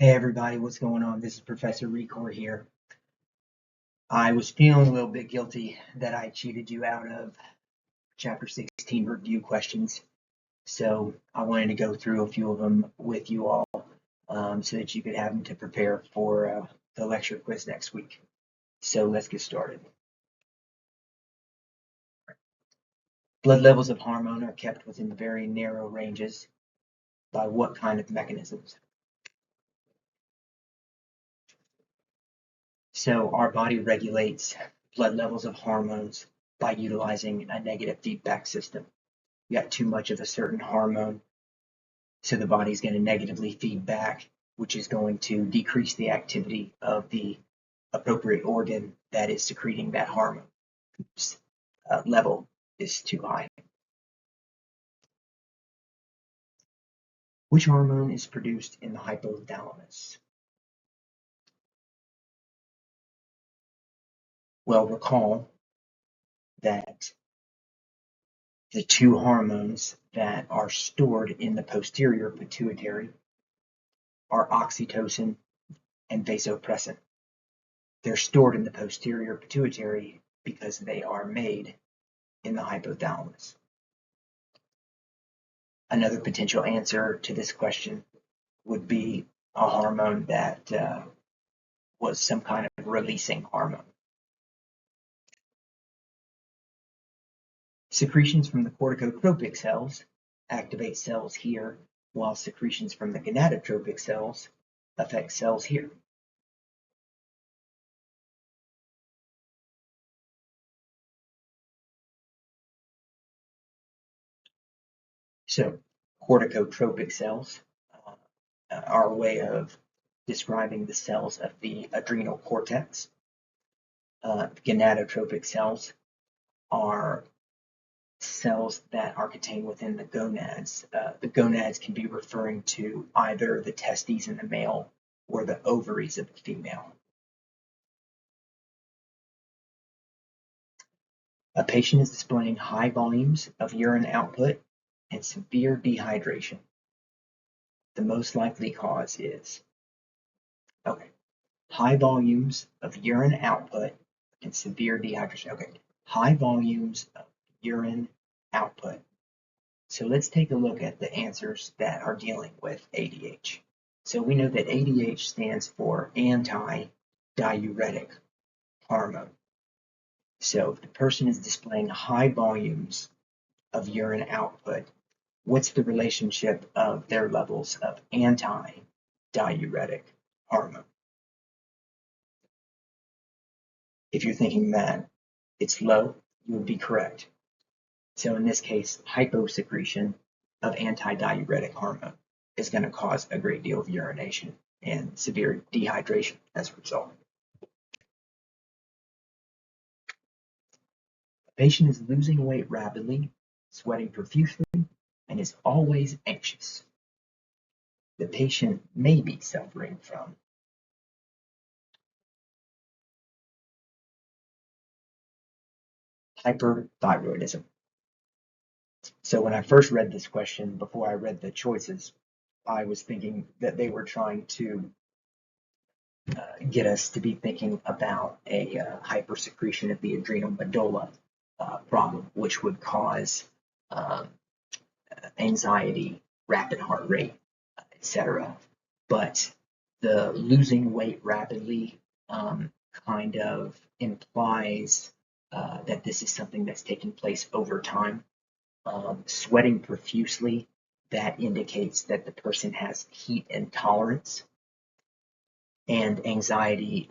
Hey everybody, what's going on? This is Professor Recore here. I was feeling a little bit guilty that I cheated you out of Chapter 16 review questions, so I wanted to go through a few of them with you all so that you could have them to prepare for the lecture quiz next week. So let's get started. Blood levels of hormone are kept within very narrow ranges by what kind of mechanisms? So our body regulates blood levels of hormones by utilizing a negative feedback system. You got too much of a certain hormone, so the body's going to negatively feed back, which is going to decrease the activity of the appropriate organ that is secreting that hormone. Level is too high. Which hormone is produced in the hypothalamus? Well, recall that the two hormones that are stored in the posterior pituitary are oxytocin and vasopressin. They're stored in the posterior pituitary because they are made in the hypothalamus. Another potential answer to this question would be a hormone that was some kind of releasing hormone. Secretions from the corticotropic cells activate cells here, while secretions from the gonadotropic cells affect cells here. So corticotropic cells are a way of describing the cells of the adrenal cortex. Gonadotropic cells are cells that are contained within the gonads. The gonads can be referring to either the testes in the male or the ovaries of the female. A patient is displaying high volumes of urine output and severe dehydration. The most likely cause is high volumes of urine output and severe dehydration. High volumes of urine output. So let's take a look at the answers that are dealing with ADH. So we know that ADH stands for anti-diuretic hormone. So if the person is displaying high volumes of urine output, what's the relationship of their levels of anti-diuretic hormone? If you're thinking that it's low, you would be correct. So in this case, hyposecretion of anti-diuretic hormone is going to cause a great deal of urination and severe dehydration as a result. The patient is losing weight rapidly, sweating profusely, and is always anxious. The patient may be suffering from hyperthyroidism. So when I first read this question, before I read the choices, I was thinking that they were trying to get us to be thinking about a hypersecretion of the adrenal medulla problem, which would cause anxiety, rapid heart rate, etc. But the losing weight rapidly kind of implies that this is something that's taking place over time. Sweating profusely, that indicates that the person has heat intolerance, and anxiety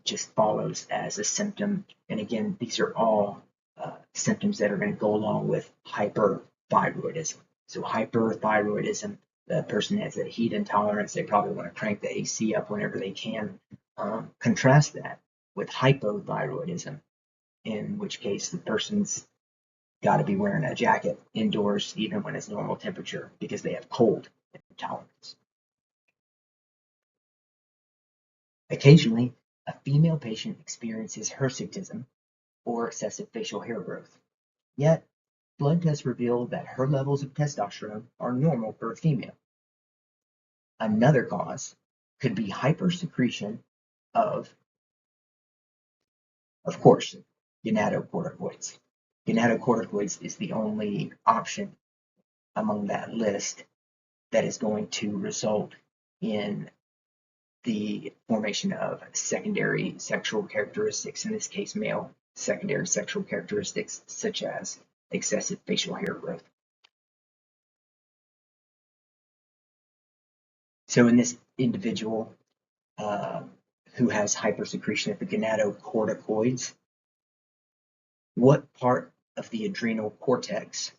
just follows as a symptom. And again, these are all symptoms that are going to go along with hyperthyroidism. So hyperthyroidism, the person has a heat intolerance, they probably want to crank the AC up whenever they can. Contrast that with hypothyroidism, in which case the person's got to be wearing a jacket indoors even when it's normal temperature because they have cold intolerance. Occasionally, a female patient experiences hirsutism or excessive facial hair growth. Yet, blood tests reveal that her levels of testosterone are normal for a female. Another cause could be hypersecretion of course, gonatocorticoids. Gonatocorticoids is the only option among that list that is going to result in the formation of secondary sexual characteristics, in this case male secondary sexual characteristics such as excessive facial hair growth. So in this individual who has hypersecretion of the gonatocorticoids, what part of the adrenal cortex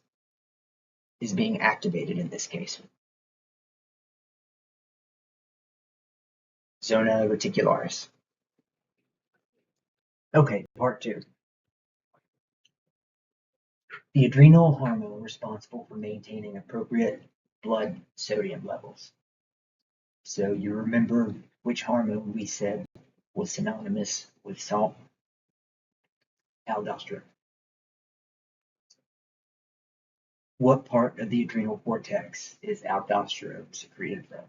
is being activated in this case? Zona reticularis. Okay, part two. The adrenal hormone responsible for maintaining appropriate blood sodium levels. So you remember which hormone we said was synonymous with salt? Aldosterone. What part of the adrenal cortex is aldosterone secreted from?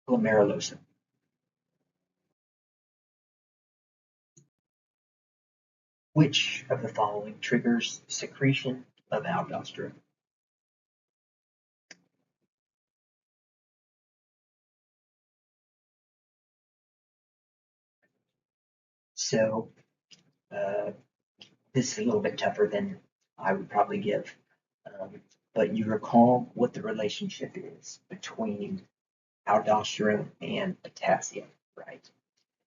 Glomerulosa. Which of the following triggers secretion of aldosterone? So this is a little bit tougher than I would probably give, but you recall what the relationship is between aldosterone and potassium, right?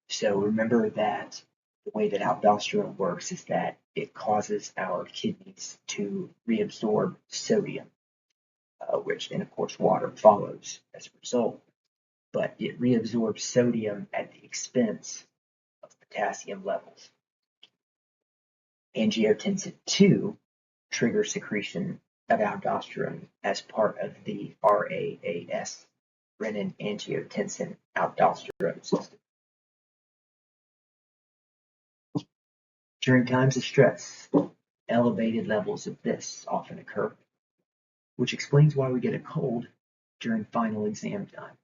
So remember that the way that aldosterone works is that it causes our kidneys to reabsorb sodium, which, and of course, water follows as a result. But it reabsorbs sodium at the expense of potassium levels. Angiotensin II triggers secretion of aldosterone as part of the RAAS, renin-angiotensin-aldosterone system. During times of stress, elevated levels of this often occur, which explains why we get a cold during final exam time.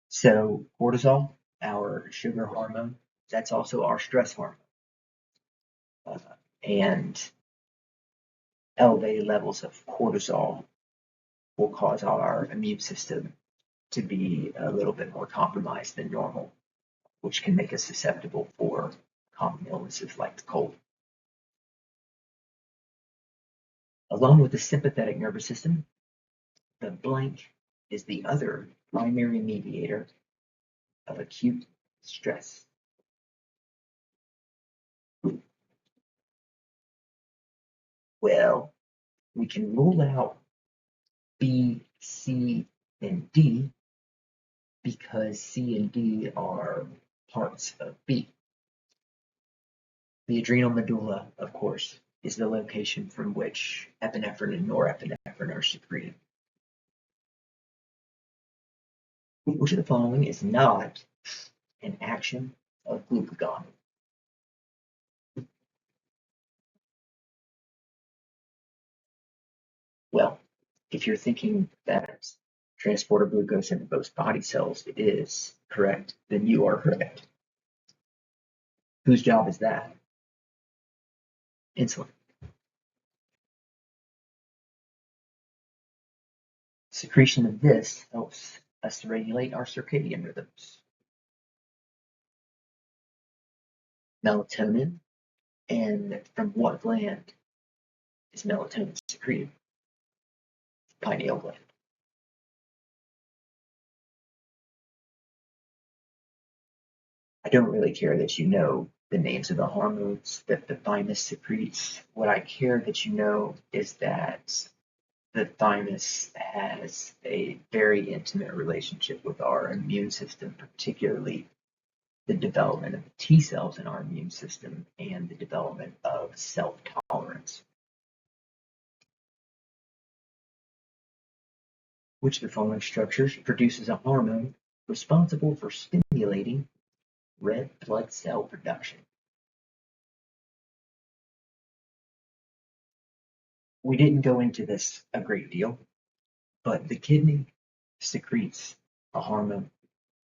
So cortisol, our sugar hormone, that's also our stress hormone. And elevated levels of cortisol will cause our immune system to be a little bit more compromised than normal, which can make us susceptible for common illnesses like the cold. Along with the sympathetic nervous system, the blank is the other primary mediator of acute stress. Well, we can rule out B, C, and D because C and D are parts of B. The adrenal medulla, of course, is the location from which epinephrine and norepinephrine are secreted. Which of the following is not an action of glucagon? Well, if you're thinking that transporter glucose into most body cells is correct, then you are correct. Whose job is that? Insulin. Secretion of this helps us to regulate our circadian rhythms. Melatonin, and from what gland is melatonin secreted? Pineal gland. I don't really care that you know the names of the hormones that the thymus secretes. What I care that you know is that the thymus has a very intimate relationship with our immune system, particularly the development of T cells in our immune system and the development of self-tolerance. Which of the following structures produces a hormone responsible for stimulating red blood cell production? we didn't go into this a great deal, but the kidney secretes a hormone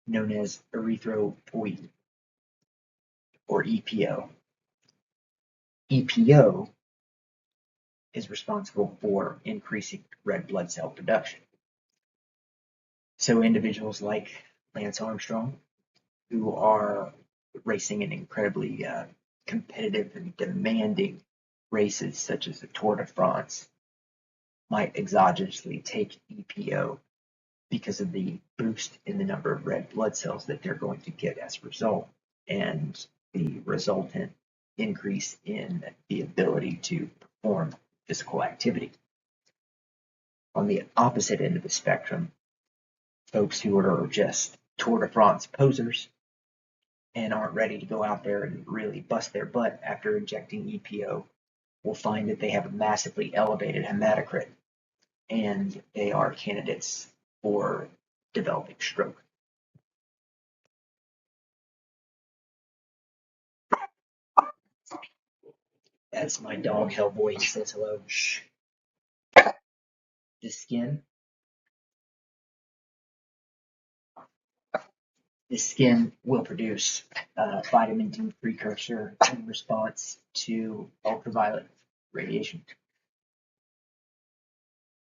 known as erythropoietin, or EPO. EPO is responsible for increasing red blood cell production. So individuals like Lance Armstrong, who are racing in incredibly competitive and demanding races such as the Tour de France, might exogenously take EPO because of the boost in the number of red blood cells that they're going to get as a result, and the resultant increase in the ability to perform physical activity. On the opposite end of the spectrum, folks who are just Tour de France posers and aren't ready to go out there and really bust their butt after injecting EPO will find that they have a massively elevated hematocrit, and they are candidates for developing stroke. That's my dog Hellboy. He says hello. Shh. The skin. The skin will produce vitamin D precursor in response to ultraviolet radiation.